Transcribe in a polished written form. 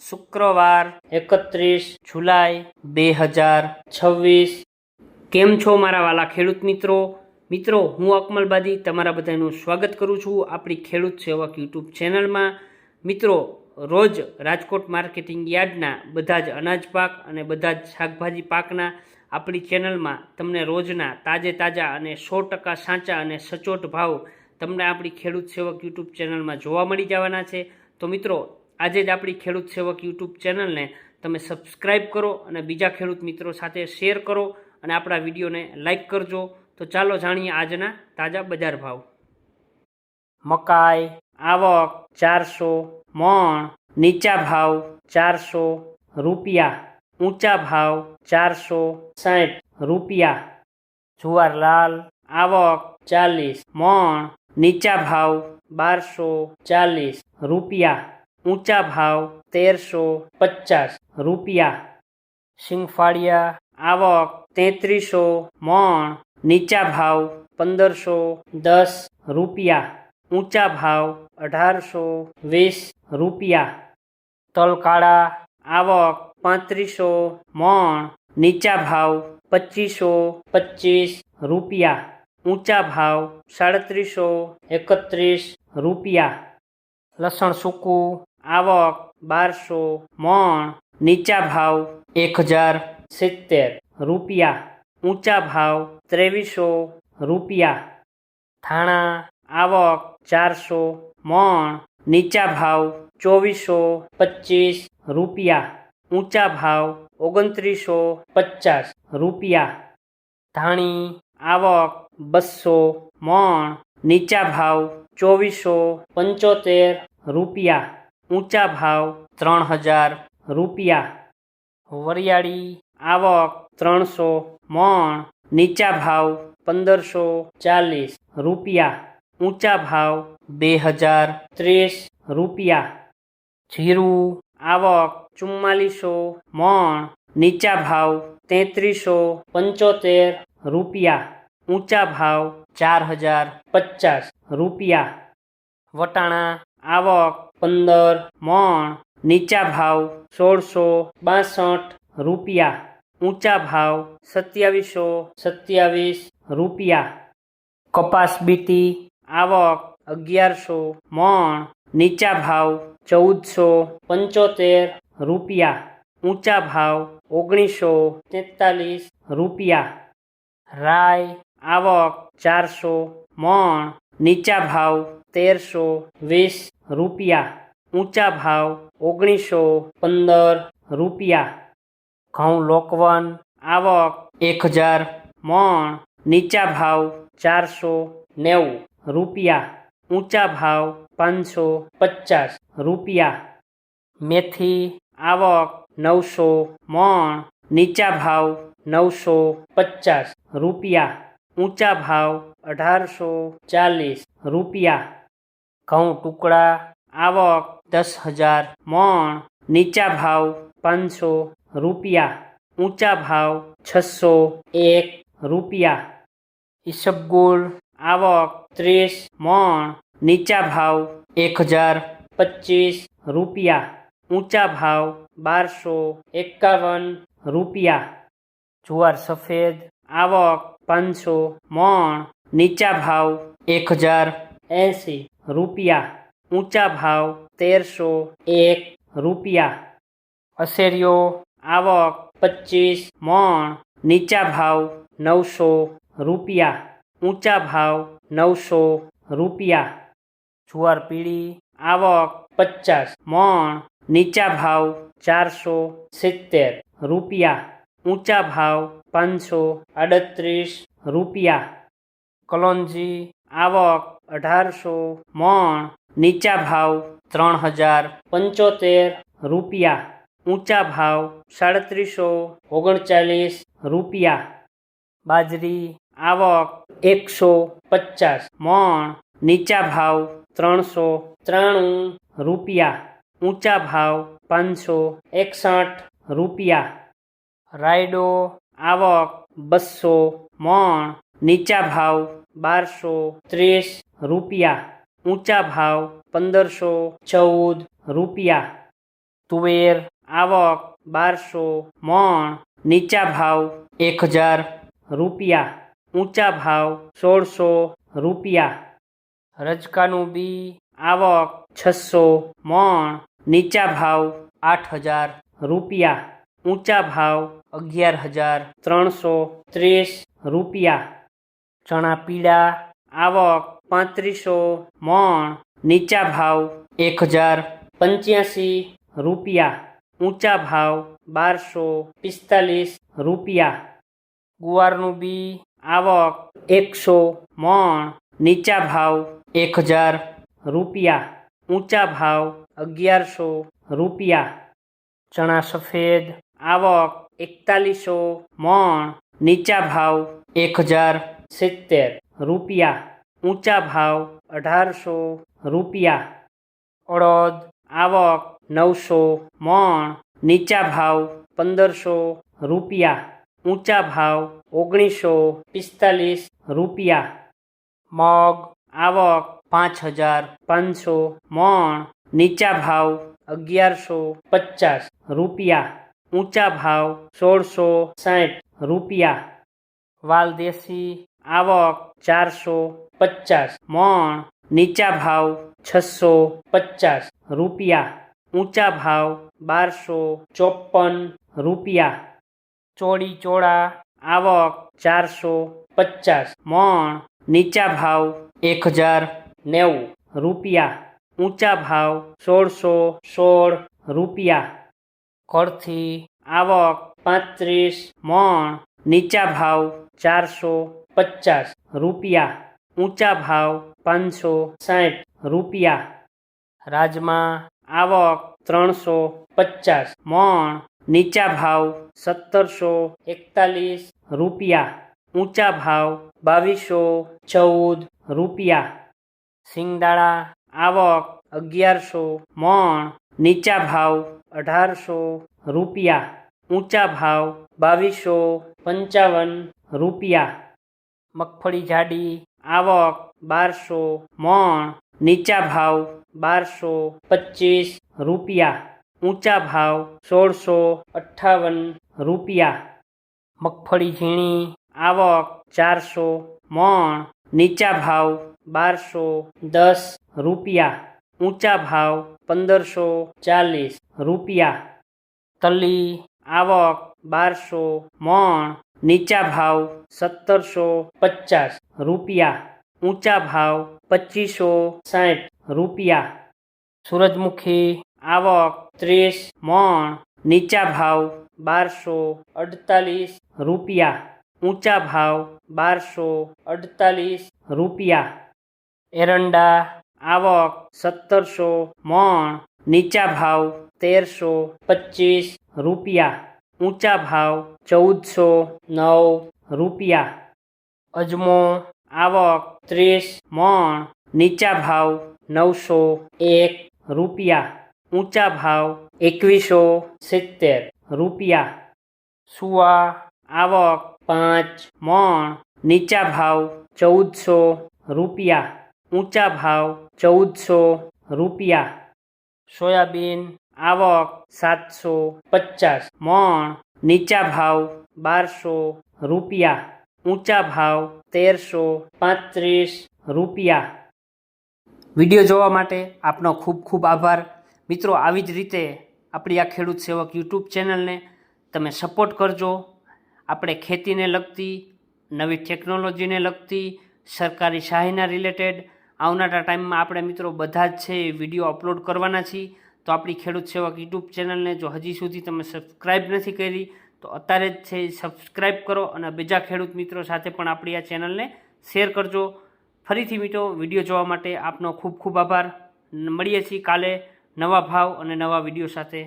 શુક્રવાર 31 જુલાઈ 2026। કેમ છો મારા વાલા ખેડૂત મિત્રો હું અકમલબાદી તમારા બધાનું સ્વાગત કરું છું આપણી ખેડૂત સેવક યુટ્યુબ ચેનલમાં। મિત્રો, રોજ રાજકોટ માર્કેટિંગ યાર્ડના બધા જ અનાજ પાક અને બધા જ શાકભાજી પાકના આપણી ચેનલમાં તમને રોજના તાજા અને 100% સાચા અને સચોટ ભાવ તમને આપણી ખેડૂત સેવક યુટ્યુબ ચેનલમાં જોવા મળી જવાના છે। તો મિત્રો, આજે જ આપણી ખેડૂત સેવક યુટ્યુબ ચેનલને તમે સબસ્ક્રાઈબ કરો અને બીજા ખેડૂત મિત્રો સાથે શેર કરો અને આપણા વિડીયોને લાઈક કરજો। તો ચાલો જાણીએ આજના તાજા બજાર ભાવ। મકાઈ આવક 400 મણ, નીચા ભાવ 400 રૂપિયા, ઊંચા ભાવ 460 રૂપિયા। જુવાર લાલ આવક 40 મણ, નીચા ભાવ 1240 રૂપિયા, ઊંચા ભાવ 1350 રૂપિયા। સિંગફાળિયા આવક 3300 મણ, નીચા ભાવ 1510 રૂપિયા, ઊંચા ભાવ 1820 રૂપિયા। તલકાળા આવક 3500 મણ, નીચા ભાવ 2525 રૂપિયા, ઊંચા ભાવ 3731 રૂપિયા। લસણ સૂકું આવક 1200 મણ, નીચા ભાવ 1070 રૂપિયા, ઊંચા ભાવ 2300 રૂપિયા। ધાણા આવક 400 મણ, નીચા ભાવ 2425 રૂપિયા, ઊંચા ભાવ 2950 રૂપિયા। ધાણી આવક 200 મણ, નીચા ભાવ 2475 રૂપિયા, ઊંચા ભાવ 3000 રૂપિયા। વરિયાળી આવક 300 મણ, નીચા ભાવ 1540 રૂપિયા, ઊંચા ભાવ 2030 રૂપિયા। જીરું આવક 4400 મણ, નીચા ભાવ 3375 રૂપિયા, ઊંચા ભાવ 4050 રૂપિયા। વટાણા આવક 15 મણ, નીચા ભાવ 1662 રૂપિયા, ઊંચા ભાવ 2727 રૂપિયા। કપાસ બીટી આવક 1100 મણ, નીચા ભાવ 1475 રૂપિયા, ઊંચા ભાવ 1943 રૂપિયા। રાઈ આવક 400 મણ, નીચા ભાવ 1320 રૂપિયા, ઊંચા ભાવ 1915 રૂપિયા। ઘઉં લોકવન આવક 1000 મણ, નીચા ભાવ 490 રૂપિયા, ઊંચા ભાવ 550 રૂપિયા। મેથી આવક 900 મણ, નીચા ભાવ 950 રૂપિયા, ઊંચા ભાવ 1840 રૂપિયા। ઘઉં ટુકડા આવક 10,000 મણ, નીચા ભાવ 500 રૂપિયા, ઊંચા ભાવ 601 રૂપિયા। ઈસબગુલ આવક 30 મણ, નીચા ભાવ 1025 રૂપિયા, ઊંચા ભાવ 1251 રૂપિયા। જુવાર સફેદ આવક 500 મણ, નીચા ભાવ 1080 રૂપિયા, ઊંચા ભાવ 1301 રૂપિયા। અસેરિયો આવક 25 મણ, નીચા ભાવ 900 રૂપિયા, ઊંચા ભાવ 900 રૂપિયા। જુવાર પીળી આવક 50 મણ, નીચા ભાવ 470 રૂપિયા, ઊંચા ભાવ 538 રૂપિયા। કલોંજી આવક 1800 મણ, નીચા ભાવ 3075 રૂપિયા, ઊંચા ભાવ 3739 રૂપિયા। બાજરી આવક 150 મણ, નીચા ભાવ 393 રૂપિયા, ઊંચા ભાવ 561 રૂપિયા। રાયડો આવક 200 મણ, નીચા ભાવ 1230 રૂપિયા, ઊંચા ભાવ 1514 રૂપિયા। તુવેર આવક 1200 મણ, નીચા ભાવ 1000 રૂપિયા, ઊંચા ભાવ 1600 રૂપિયા. રજકાનું બી આવક 600 મણ, નીચા ભાવ 8000 રૂપિયા, ઊંચા ભાવ 11330 રૂપિયા. ચણા પીળા આવક 3500 મણ, નીચા ભાવ 1085 રૂપિયા, ઊંચા ભાવ 1245 રૂપિયા. ગુવારનું બી આવક 100 મણ, નીચા ભાવ 1000 રૂપિયા, ઊંચા ભાવ 1100 રૂપિયા. ચણા સફેદ આવક 4100 મણ, નીચા ભાવ 1070 રૂપિયા, ઊંચા ભાવ 1800 રૂપિયા. અડદ આવક 900 મણ, નીચા ભાવ 1500 રૂપિયા, ઊંચા ભાવ 1945 રૂપિયા. મગ આવક 5500 મણ, નીચા ભાવ 1150 રૂપિયા, ઊંચા ભાવ 1660 રૂપિયા. વાલદેશી આવક 450 મણ, નીચા ભાવ 650 રૂપિયા, ઊંચા ભાવ 1254 રૂપિયા. ચોળી ચોળા આવક 450 મણ, નીચા ભાવ 1090 રૂપિયા, ઊંચા ભાવ 1616 રૂપિયા. કળથી આવક 35 મણ, નીચા ભાવ 450 રૂપિયા, ઊંચા ભાવ 560 રૂપિયા. રાજમા આવક 350 મણ, નીચા ભાવ 1741 રૂપિયા, ઊંચા ભાવ 2214 રૂપિયા. સિંગદાણા આવક 1100 મણ, નીચા ભાવ 1800 રૂપિયા, ઊંચા ભાવ 2255 રૂપિયા. મગફળી જાડી આવક 1200 મણ, નીચા ભાવ 1225 રૂપિયા, ઊંચા ભાવ 1658 રૂપિયા. મગફળી ઝીણી આવક 400 મણ, નીચા ભાવ 1210 રૂપિયા, ઊંચા ભાવ 1540 રૂપિયા. તલી આવક 1200 મણ, નીચા ભાવ 1750 રૂપિયા, ઊંચા ભાવ 2560 રૂપિયા. સૂરજમુખી આવક 30 મણ, નીચા ભાવ 1248 રૂપિયા, ઊંચા ભાવ 1248 રૂપિયા. એરંડા આવક 1700 મણ, નીચા ભાવ 1325 રૂપિયા, ઊંચા ભાવ 1409 રૂપિયા. અજમો આવક 30 મણ, નીચા ભાવ 901 રૂપિયા, ઊંચા ભાવ 2170 રૂપિયા. સુવા આવક 5 મણ, નીચા ભાવ 1400 રૂપિયા, ઊંચા ભાવ 1400 રૂપિયા. સોયાબીન આવક 750 મણ, નીચા ભાવ 1200 રૂપિયા, ઊંચા ભાવ 1335 રૂપિયા. વિડીયો જોવા માટે આપનો ખૂબ ખૂબ આભાર. મિત્રો, આવી જ રીતે આપણી આ ખેડૂત સેવક યુટ્યુબ ચેનલને તમે સપોર્ટ કરજો. આપણે ખેતીને લગતી, નવી ટેકનોલોજીને લગતી, સરકારી સહાયના રિલેટેડ આવનારા ટાઈમમાં આપણે મિત્રો બધા જ છે એ વિડીયો અપલોડ કરવાના છીએ. તો આપણી ખેડૂત સેવક યુટ્યુબ ચેનલને જો હજી સુધી તમે સબસ્ક્રાઈબ નથી કરી તો અત્યારે જ છે સબસ્ક્રાઈબ કરો અને બીજા ખેડૂત મિત્રો સાથે પણ આપણી આ ચેનલને શેર કરજો. ફરીથી મિત્રો, વિડીયો જોવા માટે આપનો ખૂબ ખૂબ આભાર. મળીએ છીએ કાલે નવા ભાવ અને નવા વિડીયો સાથે.